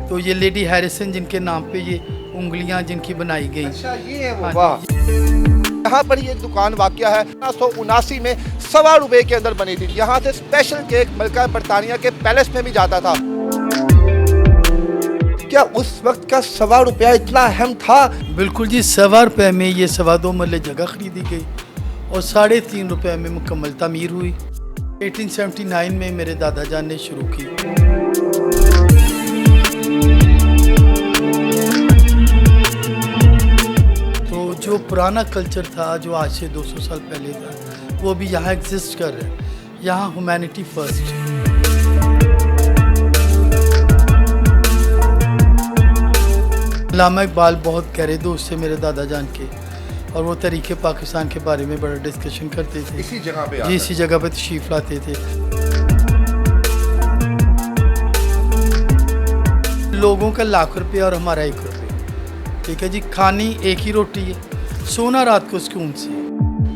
तो ये lady Harrison जिनके नाम पे ये उंगलियां जिनकी बनाई गई। अच्छा ये है वो, हाँ वाह। यहाँ पर ये दुकान वाक़या है 1979 में ₹1.25 के अंदर बनी थी। यहाँ से स्पेशल केक मलका बरतानिया के पैलेस में भी जाता था। क्या उस वक्त का ₹1.25 इतना अहम था? बिल्कुल जी, ₹1.25 में ये 2.25 मरले जगह खरीदी गई और ₹3.5 में मुकम्मल तामीर हुई। 1879 में मेरे दादा जान ने शुरू की। तो जो पुराना कल्चर था, जो आज से 200 साल पहले था, वो भी यहाँ एग्जिस्ट कर रहा है। यहाँ ह्यूमैनिटी फर्स्ट। अल्लामा इकबाल बहुत गहरे दोस्त थे मेरे दादा जान के, और वो तरीके पाकिस्तान के बारे में बड़ा डिस्कशन करते थे। इसी जगह पे जी, इसी जगह पे तशरीफ़ लाते थे। लोगों का ₹1,00,000 और हमारा ₹1। ठीक है जी, खानी एक ही रोटी है, सोना रात को सुकून से।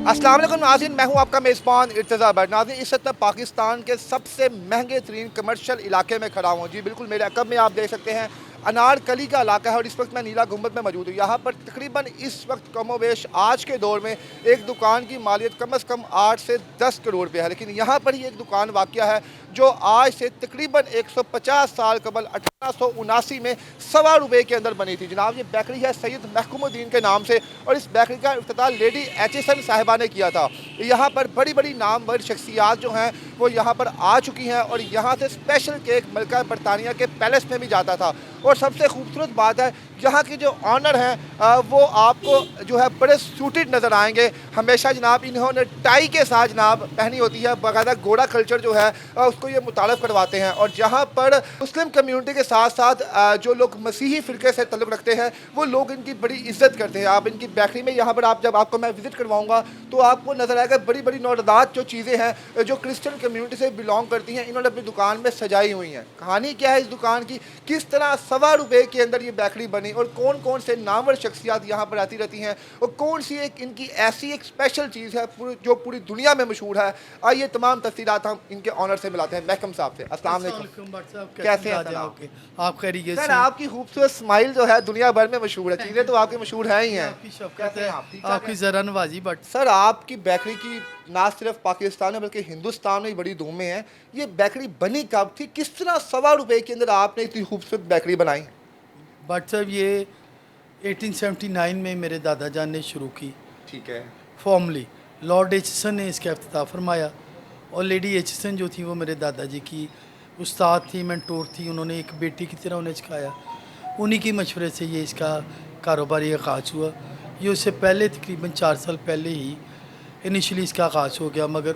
अस्सलाम वालेकुम नाज़रीन, मैं हूं आपका मेज़बान इर्तज़ा भट्ट। नाज़रीन, इस वक्त पाकिस्तान के सबसे महंगे तरीन कमर्शियल इलाके में खड़ा हूं। जी बिल्कुल, मेरे अकब में आप देख सकते हैं अनारकली का इलाका है और इस वक्त मैं नीला गुंबद में मौजूद हूँ। यहाँ पर तकरीबन इस वक्त कमोवेश आज के दौर में एक दुकान की मालियत कम से कम 8 से 10 करोड़ रुपये है। लेकिन यहाँ पर ही एक दुकान वाक़या है जो आज से तकरीबन 150 साल कबल 1879 में ₹1.25 के अंदर बनी थी। जनाब, ये बेकरी है सैयद महकूमुद्दीन के नाम से और इस बेकरी का इफ्तिताह लेडी एचिसन साहिबा ने किया था। यहाँ पर बड़ी बड़ी नामवर शख्सियात जो हैं वो यहाँ पर आ चुकी हैं और यहाँ से स्पेशल केक मलका बरतानिया के पैलेस में भी जाता था। और सबसे खूबसूरत बात है, यहाँ की जो ऑनर हैं वो आपको जो है बड़े सूटेड नज़र आएंगे। हमेशा जनाब इन्होंने टाई के साथ जनाब पहनी होती है। बाकायदा घोड़ा कल्चर जो है उसको ये मुतारफ़ करवाते हैं। और जहाँ पर मुस्लिम कम्यूनिटी के साथ साथ जो लोग मसीही फ़िरके से तल्लुक़ रखते हैं वो लोग इनकी बड़ी इज़्ज़त करते हैं। आप इनकी बेकरी में यहाँ पर आप जब आपको मैं विज़िट करवाऊँगा तो आपको नज़र आएगा बड़ी बड़ी नौरदात जो चीज़ें हैं जो क्रिश्चियन कम्यूनिटी से बिलोंग करती हैं, इन्होंने अपनी दुकान में सजाई हुई हैं। कहानी क्या है इस दुकान की, किस तरह ₹1.25 के अंदर ये बेकरी बनी और कौन कौन से नामवर शख्सियात यहाँ पर आती रहती हैं और कौन सी एक इनकी ऐसी एक स्पेशल चीज़ है जो पूरी दुनिया में मशहूर है। आइए तमाम तफसीलात हम इनके ऑनर से मिलाते हैं, महकम साहब से। अस्सलाम वालेकुम। कैसे हैं आप खैरियत सर? से? आपकी खूबसूरत स्माइल जो है दुनिया भर में मशहूर है, चीज़ें तो आपकी मशहूर है ही हैं। आपकी शफ़क़त है, आपकी ज़रा नवाजी। बट सर, आपकी बेकरी की ना सिर्फ पाकिस्तान में बल्कि हिंदुस्तान में बड़ी धूम है। ये बेकरी बनी कब थी, किस तरह ₹1.25 के अंदर आपने इतनी खूबसूरत बेकरी बनाई? बट साहब, ये 1879 में मेरे दादा जान ने शुरू की। ठीक है। फॉर्मली लॉर्ड एचिसन ने इसका इफ्तिताह फरमाया और लेडी एचिसन जो थी वो मेरे दादाजी की उस्ताद थी, मेंटोर थी। उन्होंने एक बेटी की तरह उन्हें सिखाया। उन्हीं की मशवरे से ये इसका कारोबारी आगाज़ हुआ। ये उससे पहले तकरीबन 4 साल पहले ही इनिशियली इसका आगाज़ हो गया, मगर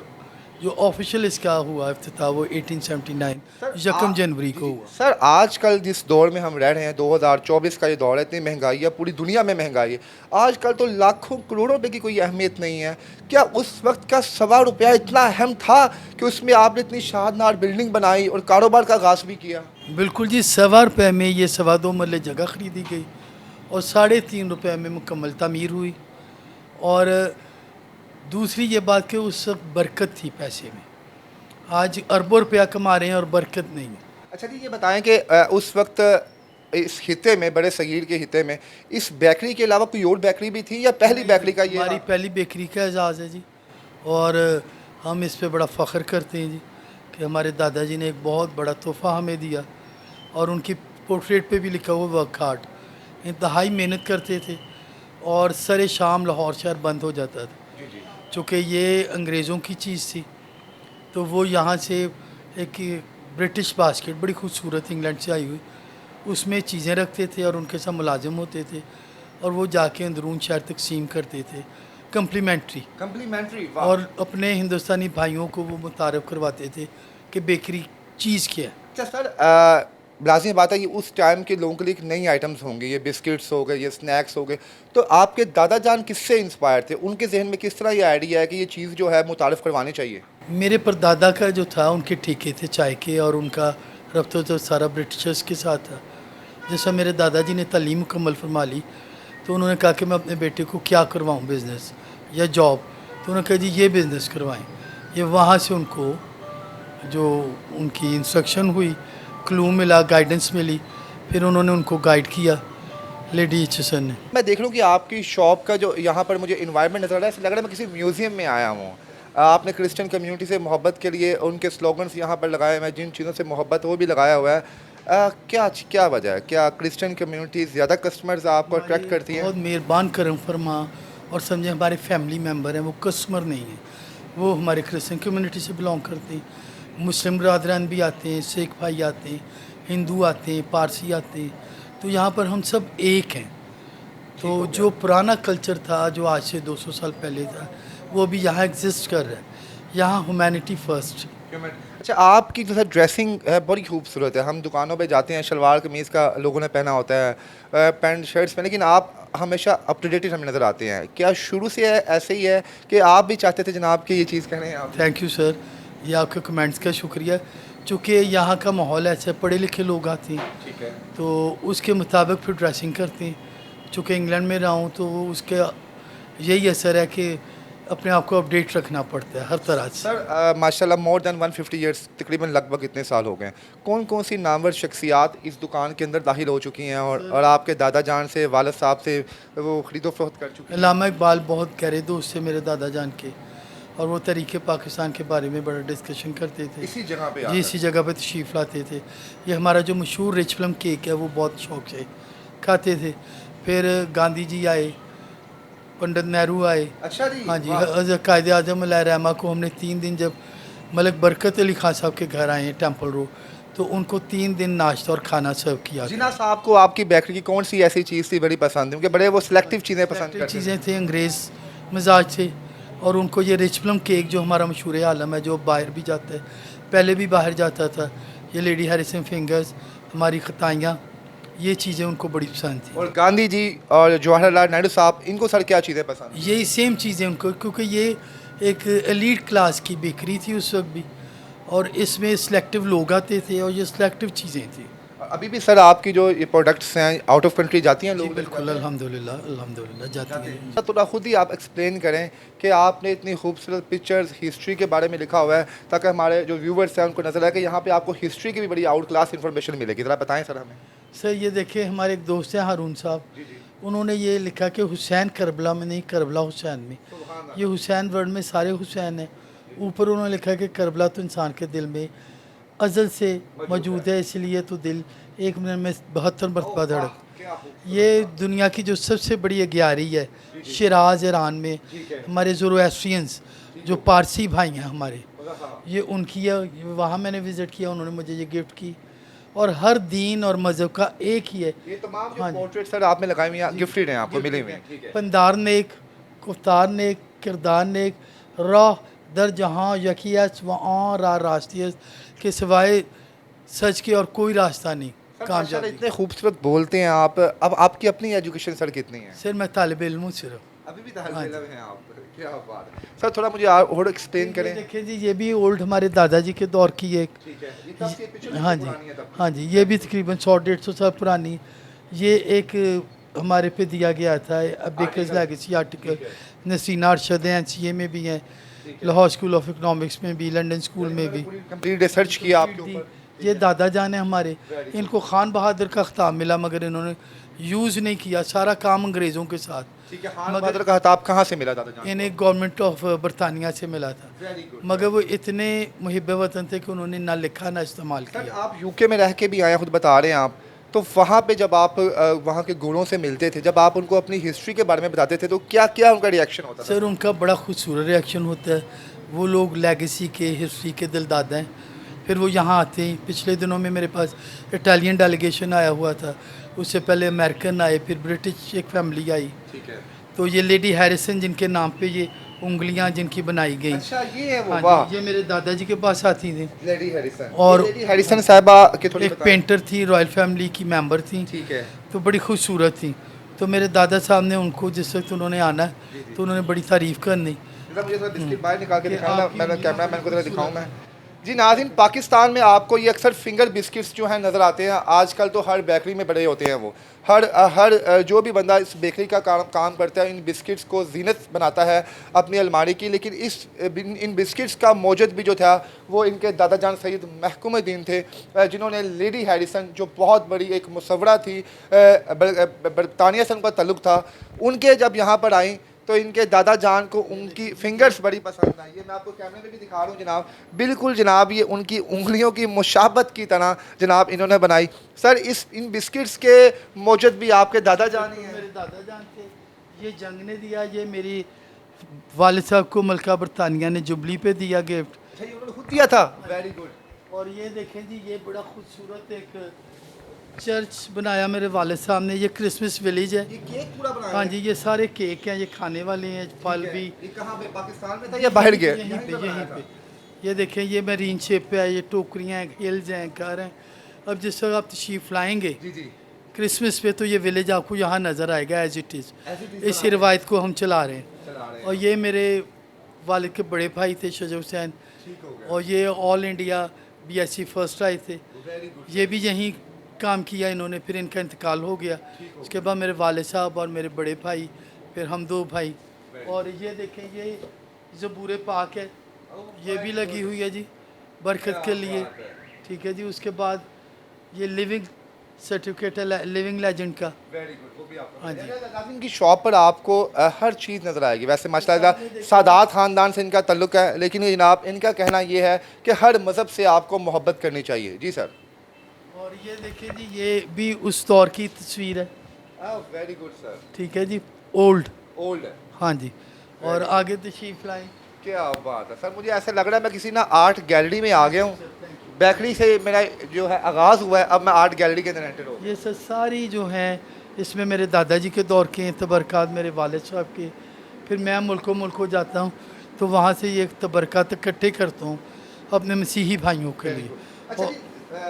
जो ऑफिशियल इसका हुआ इफ्तिताह वो 1879 यकम जनवरी को हुआ। सर, आजकल जिस दौर में हम रह रहे हैं 2024 का ये दौर है, इतनी महंगाई है, पूरी दुनिया में महंगाई है। आजकल तो लाखों करोड़ों रुपए की कोई अहमियत नहीं है। क्या उस वक्त का ₹1.25 इतना अहम था कि उसमें आपने इतनी शानदार बिल्डिंग बनाई और कारोबार का आगाज़ भी किया? बिल्कुल जी, ₹1.25 में ये 2.25 मरले जगह खरीदी गई और ₹3.5 में मुकम्मल तामीर हुई। और दूसरी ये बात कि उस वक्त बरकत थी पैसे में। आज अरबों रुपया कमा रहे हैं और बरकत नहीं है। अच्छा जी, ये बताएं कि उस वक्त इस खिते में, बड़े सगीर के खिते में, इस बेकरी के अलावा कोई और बेकरी भी थी या पहली बेकरी का ये? हमारी पहली बेकरी का एजाज़ है जी, और हम इस पे बड़ा फ़ख्र करते हैं जी कि हमारे दादाजी ने एक बहुत बड़ा तोहफ़ा हमें दिया। और उनकी पोर्ट्रेट पे भी लिखा हुआ वर्क हार्ड। इंतहाई मेहनत करते थे और सरे शाम लाहौर शहर बंद हो जाता था। चूँकि ये अंग्रेज़ों की चीज़ थी तो वो यहाँ से एक ब्रिटिश बास्केट बड़ी खूबसूरत इंग्लैंड से आई हुई, उसमें चीज़ें रखते थे और उनके साथ मुलाजिम होते थे और वो जाके अंदरून शहर तकसीम करते थे कम्प्लीमेंट्री। और अपने हिंदुस्तानी भाइयों को वो मुतारफ़ करवाते थे कि बेकरी चीज़ क्या है। अच्छा सर, लाज़मी बात है ये उस टाइम के लोगों के लिए नई आइटम्स होंगे, ये बिस्किट्स हो गए, ये स्नैक्स हो गए। तो आपके दादा जान किससे इंस्पायर थे? उनके जहन में किस तरह ये आइडिया है कि ये चीज़ जो है मुतारफ़ करवानी चाहिए? मेरे परदादा का जो था उनके ठेके थे चाय के और उनका रब्ता तो सारा ब्रिटिशर्स के साथ था। जैसा मेरे दादाजी ने तालीम मुकम्मल फरमा ली तो उन्होंने कहा कि मैं अपने बेटे को क्या करवाऊँ, बिज़नेस या जॉब। तो उन्होंने कहा जी ये बिज़नेस करवाएं। ये वहाँ से उनको जो उनकी इंस्ट्रक्शन हुई, क्लू मिला, गाइडेंस मिली फिर उन्होंने उनको गाइड किया लेडी एचसन ने। मैं देख रहा हूँ कि आपकी शॉप का जो यहाँ पर मुझे इन्वायरमेंट नज़र आ रहा है, ऐसा लग रहा है मैं किसी म्यूज़ियम में आया हूँ। आपने क्रिश्चियन कम्युनिटी से मोहब्बत के लिए उनके स्लोगन्स यहाँ पर लगाए हुए हैं, जिन चीज़ों से मोहब्बत वो भी लगाया हुआ है। क्या वजह है? क्या क्रिश्चियन कम्युनिटी ज़्यादा कस्टमर्स आपको अट्रैक्ट करती हैं? बहुत मेहरबान करम फरमा और समझे हमारे फैमिली मेम्बर हैं, वो कस्टमर नहीं हैं, वो हमारे क्रिश्चियन कम्युनिटी से बिलोंग करते हैं। मुस्लिम बरदरान भी आते हैं, सिख भाई आते हैं, हिंदू आते हैं, पारसी आते हैं, तो यहाँ पर हम सब एक हैं। तो जो पुराना कल्चर था जो आज से 200 साल पहले था वो अभी यहाँ एग्जिस्ट कर रहा है। यहाँ ह्यूमैनिटी फर्स्ट। अच्छा, आपकी जो है ड्रेसिंग है बड़ी खूबसूरत है। हम दुकानों पे जाते हैं, शलवार कमीज़ का लोगों ने पहना होता है, पैंट शर्ट्स में, लेकिन आप हमेशा अप टू डेट हमें नज़र आते हैं। क्या शुरू से ऐसे ही है कि आप भी चाहते थे जनाब कि ये चीज़ कह रहे हैं आप? थैंक यू सर, ये आपके कमेंट्स का शुक्रिया। चूँकि यहाँ का माहौल ऐसा है, पढ़े लिखे लोग आते हैं, ठीक है, तो उसके मुताबिक फिर ड्रेसिंग करते हैं। चूँकि इंग्लैंड में रहा हूँ तो उसके यही असर है कि अपने आप को अपडेट रखना पड़ता है हर तरह से। सर माशाल्लाह मोर देन 150 ईयर्स, तकरीबन लगभग इतने साल हो गए। कौन कौन सी नामवर शख्सियात इस दुकान के अंदर दाखिल हो चुकी हैं और आपके दादा जान से, वालिद साहब से वो खरीदो फरोख्त कर चुकी हैं? अल्लामा इकबाल बहुत गहरे दोस्त थे मेरे दादा जान के, और वो तरीके पाकिस्तान के बारे में बड़ा डिस्कशन करते थे। इसी जगह पे जी, इसी जगह पे तशरीफ़ लाते थे। ये हमारा जो मशहूर रिच प्लम केक है वो बहुत शौक से खाते थे। फिर गांधी जी आए, पंडित नेहरू आए। अच्छा जी, हाँ जी, वाह। हज़रत कायदे आज़म रहमा को हमने 3 दिन, जब मलिक बरकत अली खान साहब के घर आए हैं टेम्पल रोड, तो उनको 3 दिन नाश्ता और खाना सर्व किया। जिना साहब को आपकी बेकरी की कौन सी ऐसी चीज़ थी बड़ी पसंद? क्योंकि बड़े वो सिलेक्टिव चीज़ें पसंद करते हैं। चीज़ें थे, अंग्रेज़ मिजाज थे, और उनको ये रिच प्लम केक जो हमारा मशहूर आलम है, जो बाहर भी जाता है, पहले भी बाहर जाता था, ये लेडी हैरिसन फिंगर्स, हमारी खताइयाँ, ये चीज़ें उनको बड़ी पसंद थी। और गांधी जी और जवाहरलाल नेहरू साहब, इनको सर क्या चीज़ें पसंद? यही सेम चीज़ें उनको, क्योंकि ये एक एलीट क्लास की बेकरी थी उस वक्त भी, और इसमें सिलेक्टिव लोग आते थे और ये सिलेक्टिव चीज़ें थी। अभी भी सर आपकी जो ये प्रोडक्ट्स हैं आउट ऑफ कंट्री जाती हैं जी लोग? बिल्कुल, अल्हम्दुलिल्लाह अल्हम्दुलिल्लाह जाती हैं। थोड़ा खुद ही आप एक्सप्लेन करें कि आपने इतनी खूबसूरत पिक्चर्स हिस्ट्री के बारे में लिखा हुआ है, ताकि हमारे जो व्यूवर्स हैं उनको नजर आए कि यहाँ पे आपको हिस्ट्री की भी बड़ी आउट क्लास इन्फॉर्मेशन मिलेगी। ज़रा बताएं सर हमें। सर ये देखिए, हमारे एक दोस्त हैं हारून साहब, उन्होंने ये लिखा कि हुसैन करबला में नहीं, करबला हुसैन में। ये हुसैन वर्ड में सारे हुसैन हैं। ऊपर उन्होंने लिखा कि करबला तो इंसान के दिल में अज़ल से मौजूद है, इसलिए तो दिल 1 मिनट में 72 मरतबा धड़क। ये दुनिया की जो सबसे बड़ी अग्यारी है शिराज ईरान में, हमारे ज़ोरोएस्ट्रियंस जो पारसी भाई हैं हमारे, ये उनकी है। वहाँ मैंने विज़िट किया, उन्होंने मुझे ये गिफ्ट की, और हर दीन और मज़हब का एक ही है। ये तमाम हाँ जी। पोर्ट्रेट सर आपने लगाई हुई हैं, गिफ्टेड हैं आपको, मिली हुई हैं। पंदार नेक, गुफ्तार नेक, किरदार नेक, राह दर जहाँ यकीयत वहाँ रा रास्ती के सिवाय सच के और कोई रास्ता नहीं कामयाबी। इतने खूबसूरत बोलते हैं आप। अब आपकी अपनी एजुकेशन सर कितनी है? सर मैं तालिब इल्म हूँ सिर्फ। अभी भी तालिब इल्म हैं आप? क्या बात है सर, थोड़ा मुझे और एक्सप्लेन करें। देखिए जी, ये भी ओल्ड हमारे दादाजी के दौर की एक, ठीक है, ये तब की पिक्चर हाँ जी, पुरानी है तब की। हाँ जी, ये भी तकरीबन 100-150 साल पुरानी। ये एक हमारे पे दिया गया था बेकर्स लेगेसी आर्टिकल, नसीना अरशद हैं, NCA में भी हैं, लाहौर स्कूल ऑफ इकनॉमिक्स में भी, लंदन स्कूल में भी। कंप्लीट रिसर्च किया आपके ऊपर। ये दादा जान है हमारे, इनको खान बहादुर का खिताब मिला, मगर इन्होंने यूज़ नहीं किया, सारा काम अंग्रेज़ों के साथ। ठीक है, खान बहादुर का खिताब कहाँ से मिला दादा जान? इन्हें गवर्नमेंट ऑफ बरतानिया से मिला था, वेरी गुड। मगर वो इतने मुहिब वतन थे कि उन्होंने ना लिखा ना इस्तेमाल सर किया। आप यूके में रह के भी आए, खुद बता रहे हैं आप, तो वहाँ पे जब आप वहाँ के गुणों से मिलते थे, जब आप उनको अपनी हिस्ट्री के बारे में बताते थे, तो क्या क्या उनका रिएक्शन होता था? सर उनका बड़ा खूबसूरत रिएक्शन होता है। वो लोग लेगेसी के, हिस्ट्री के दिलदादा हैं। फिर वो यहाँ आते हैं। पिछले दिनों में मेरे पास इटालियन डेलीगेशन आया हुआ था, उससे पहले अमेरिकन आए, फिर ब्रिटिश एक फैमिली आई। ठीक है। तो ये लेडी हैरिसन जिनके नाम पे ये उंगलियां जिनकी बनाई गई, अच्छा ये है वो, हाँ वाह। जी, ये मेरे दादाजी के पास आती थी। Lady Harrison. और लेडी हैरिसन साहिबा के थोड़ी एक बताएं। पेंटर थी, रॉयल फैमिली की मेंबर थी, ठीक है। तो बड़ी खूबसूरत थी। तो मेरे दादा साहब ने उनको, जिस वक्त उन्होंने आना तो उन्होंने बड़ी तारीफ़ करनी। जरा मुझे थोड़ा बिस्किट बाहर निकाल के कि दिखाना, आपकी मैं उंगलियां कैमरा मैन को जरा बड़ी दिखाऊं मैं। जी नाज़रीन, पाकिस्तान में आपको ये अक्सर फिंगर बिस्किट्स जो हैं नज़र आते हैं। आजकल तो हर बेकरी में बड़े होते हैं वो। हर जो भी बंदा इस बेकरी का काम करता है, इन बिस्किट्स को ज़ीनत बनाता है अपनी अलमारी की। लेकिन इन बिस्किट्स का मौजद भी जो था वो इनके दादा जान सैयद महकूमुद्दीन थे, जिन्होंने लेडी हैरिसन, जो बहुत बड़ी एक मुसव्वरा थी, बरतानिया से उनका तल्लुक़ था, उनके जब यहाँ पर आई तो इनके दादा जान को उनकी फिंगर्स बड़ी पसंद आई। ये मैं आपको कैमरे में भी दिखा रहा हूँ जनाब, बिल्कुल जनाब ये उनकी उंगलियों की मुशाबत की तरह जनाब इन्होंने बनाई। सर इन बिस्किट्स के मौजद भी आपके दादा जान ही हैं? मेरे दादा जान थे। ये जंग ने दिया, ये मेरी वालिद साहब को मलका बरतानिया ने जुबली पे दिया गिफ्ट। अच्छा, ये उन्होंने खुद दिया था? Very good. और ये देखें जी, ये बड़ा खूबसूरत एक चर्च बनाया मेरे वालिद साहब ने। ये क्रिसमस विलेज है। ये केक पूरा बनाया? हाँ जी, ये सारे केक हैं, ये खाने वाले हैं, फल भी। ये कहाँ पे, पाकिस्तान में था या बाहर गए? यहीं पे। ये देखें, ये मरीन शेप पे है, ये टोकरियाँ हैं, हिल्स हैं, घर हैं। अब जिस वक्त आप तशरीफ लाएंगे जी जी, क्रिसमस पे तो ये विलेज आपको यहाँ नज़र आएगा एज इट इज़। इसी बना रिवायत को हम चला रहे हैं। रहे हैं। और ये मेरे वालिद के बड़े भाई थे शुजा हुसैन, ठीक हो गया। और ये ऑल इंडिया BSc फर्स्ट आए थे। Very good. ये भी यहीं काम किया इन्होंने, फिर इनका इंतकाल हो गया। उसके बाद मेरे वालिद साहब और मेरे बड़े भाई, फिर हम दो भाई। और ये देखें, ये ज़बूर पाक है, ये भी लगी हुई है जी बरकत के लिए। ठीक है जी। उसके बाद ये लिविंग सर्टिफिकेट है लिविंग लेजेंड का। वेरी गुड, वो भी आपको। हाँ जी। नाज़रीन की शॉप पर आपको हर चीज़ नज़र आएगी। वैसे माशाल्लाह सादात ख़ानदान से इनका तल्लुक़ है, लेकिन ये जनाब इनका कहना ये है कि हर मज़हब से आपको मोहब्बत करनी चाहिए। जी सर। और ये देखिए जी, ये भी उस दौर की तस्वीर है। Very good sir. ठीक है जी, ओल्ड। ओल्ड है। हाँ जी। और आगे तशरीफ लाएँ। क्या बात है सर, मुझे ऐसा लग रहा है मैं किसी ना आर्ट गैलरी में आ गया हूँ। बेकरी से मेरा जो है आगाज़ हुआ है, अब मैं आर्ट गैलरी के अंदर एंटर हो। ये सब सारी जो हैं, इसमें मेरे दादाजी के दौर के हैं तबरक़ात, मेरे वालिद साहब के। फिर मैं मुल्कों जाता हूँ तो वहाँ से ये तबरक़ात इकट्ठे करता हूँ अपने मसीही भाइयों के लिए। अच्छा और, जी,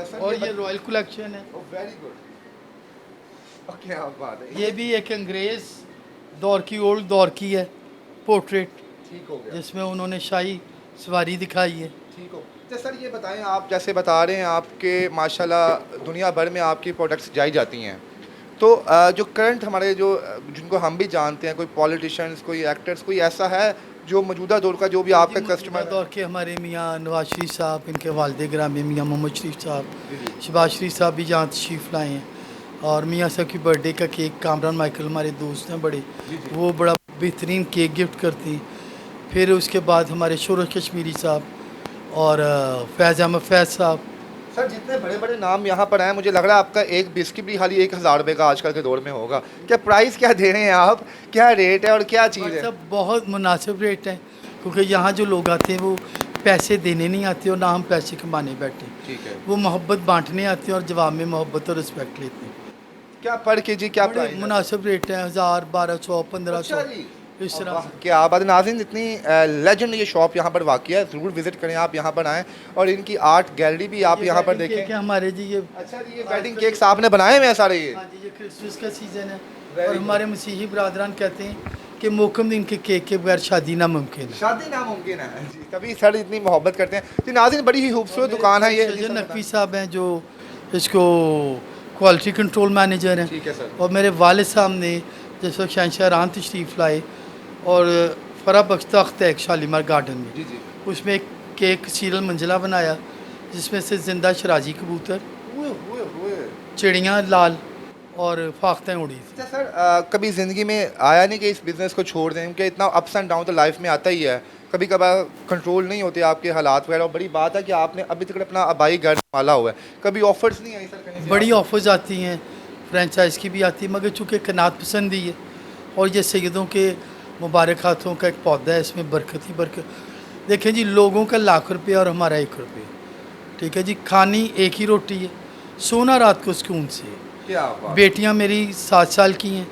सर और ये रॉयल कलेक्शन है। Very good. क्या बात है, ये भी एक अंग्रेज़ दौर की, ओल्ड दौर की है पोर्ट्रेट, ठीक हो गया। जिसमें उन्होंने शाही सवारी दिखाई है। ठीक हो। तो सर ये बताएं, आप जैसे बता रहे हैं आपके माशाल्लाह दुनिया भर में आपकी प्रोडक्ट्स जाई जाती हैं, तो जो करंट हमारे जो जिनको हम भी जानते हैं, कोई पॉलिटिशियंस, कोई एक्टर्स, कोई ऐसा है जो मौजूदा दौर का जो भी आपका कस्टमर दौर के हमारे मियाँ नवाज शरीफ साहब, इनके वालिद ग्रामी मियाँ मोहम्मद शरीफ साहब, शहबाज शरीफ साहब भी जहाँ तशरीफ़ लाए हैं। और मियाँ साहब की बर्थडे का केक कामरान माइकल हमारे दोस्त हैं बड़े, वो बड़ा बेहतरीन केक गिफ्ट करती हैं। फिर उसके बाद हमारे शोर कश्मीरी साहब और फैज़ अहमद फैज़ साहब। सर जितने बड़े बड़े नाम यहाँ पर आए, मुझे लग रहा है आपका एक बिस्किट भी खाली 1000 रुपये का आजकल के दौर में होगा। क्या प्राइस क्या दे रहे हैं आप, क्या रेट है और क्या चीज़ है? सब बहुत मुनासिब रेट है, क्योंकि यहाँ जो लोग आते हैं वो पैसे देने नहीं आते और ना हम पैसे कमाने बैठे। ठीक है। वो मोहब्बत बांटने आते हैं और जवाब में मोहब्बत और रिस्पेक्ट लेते हैं। क्या पर केजी क्या बड़े प्राइस है? मुनासिब रेट है, 1000, 1200, 1500 अच्छा जी। इस तरह से। क्या बात है नाज़रीन, इतनी लेजेंड ये शॉप यहाँ पर वाक़ई है, ज़रूर विज़िट करें आप यहाँ पर आएँ। और इनकी आर्ट गैलरी भी आप यहाँ पर देखें। केक है हमारे जी ये। अच्छा जी, ये वेडिंग केक्स आपने बनाए हुए हैं सारे ये? हाँ जी, ये क्रिसमस का सीज़न है और हमारे मसीही बरादरान कहते हैं कि मौकम दिन के केक के बगैर शादी नामुमकिन है। शादी नामुमकिन है जी, तभी सर इतनी मोहब्बत करते हैं जी। नाज़रीन बड़ी ही खूबसूरत दुकान है ये। सज्जन नकवी साहब हैं जो इसको क्वालिटी कंट्रोल मैनेजर हैं। ठीक है सर। और मेरे वालिद साहब ने जिस वक्त शहंशाह रान तशरीफ़ लाए और फरा बख्श तख्त है एक शालीमार गार्डन में, जी जी। उसमें एक केक सीरल मंजिला बनाया जिसमें से ज़िंदा शराजी कबूतर, चिड़ियाँ लाल और फाख्तें उड़ी थी। अच्छा सर, कभी ज़िंदगी में आया नहीं कि इस बिज़नेस को छोड़ दें, क्योंकि इतना अप्स एंड डाउन तो लाइफ में आता ही है, कभी कभार कंट्रोल नहीं होते आपके हालात वगैरह। और बड़ी बात है कि आपने अभी तक अपना आबाई घर संभाला हुआ है, कभी ऑफर्स नहीं आई सर कहीं से? बड़ी ऑफर्स आती हैं, फ्रेंचाइज़ की भी आती है, मगर चूँकि कनात पसंदी है और ये सैयदों के मुबारक हाथों का एक पौधा है, इसमें बरकत ही बरकत। देखें जी, लोगों का लाख रुपये और हमारा 1 रुपये। ठीक है जी, खानी एक ही रोटी है, सोना रात को सुकून से है। क्या बात। बेटियां मेरी 7 साल की हैं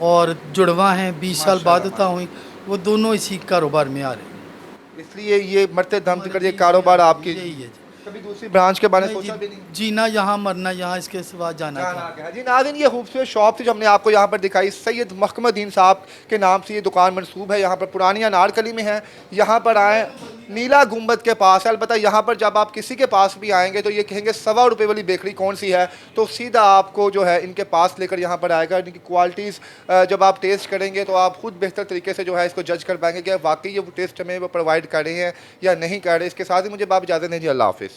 और जुड़वा हैं 20 साल बाद अता हुई, वो दोनों इसी कारोबार में आ रहे हैं। इसलिए ये मरते दम तक ये कारोबार आपकी। यही है जी। कभी दूसरी ब्रांच के बारे में नहीं सोचा भी जी, नहीं? जीना यहाँ मरना यहाँ, इसके सिवा जाना जाना कहाँ? क्या है। जी नाज़रीन, ये खूबसूरत शॉप थी जो हमने आपको यहाँ पर दिखाई, सैयद महकमुद्दीन साहब के नाम से ये दुकान मंसूब है, यहाँ पर पुरानी अनारकली में है। यहाँ पर आएँ, नीला गुंबद के पास है। अलबत्ता यहाँ पर जब आप किसी के पास भी आएंगे तो ये कहेंगे ₹1.25 वाली बेकरी कौन सी है, तो सीधा आपको जो है इनके पास लेकर यहाँ पर आएगा। इनकी क्वालिटीज़ जब आप टेस्ट करेंगे तो आप खुद बेहतर तरीके से जो है इसको जज कर पाएंगे कि वाकई ये वो टेस्ट हमें वो प्रोवाइड कर रहे हैं या नहीं कर रहे। इसके साथ ही मुझे आप इजाज़त दें जी, अल्लाह हाफ़िज़।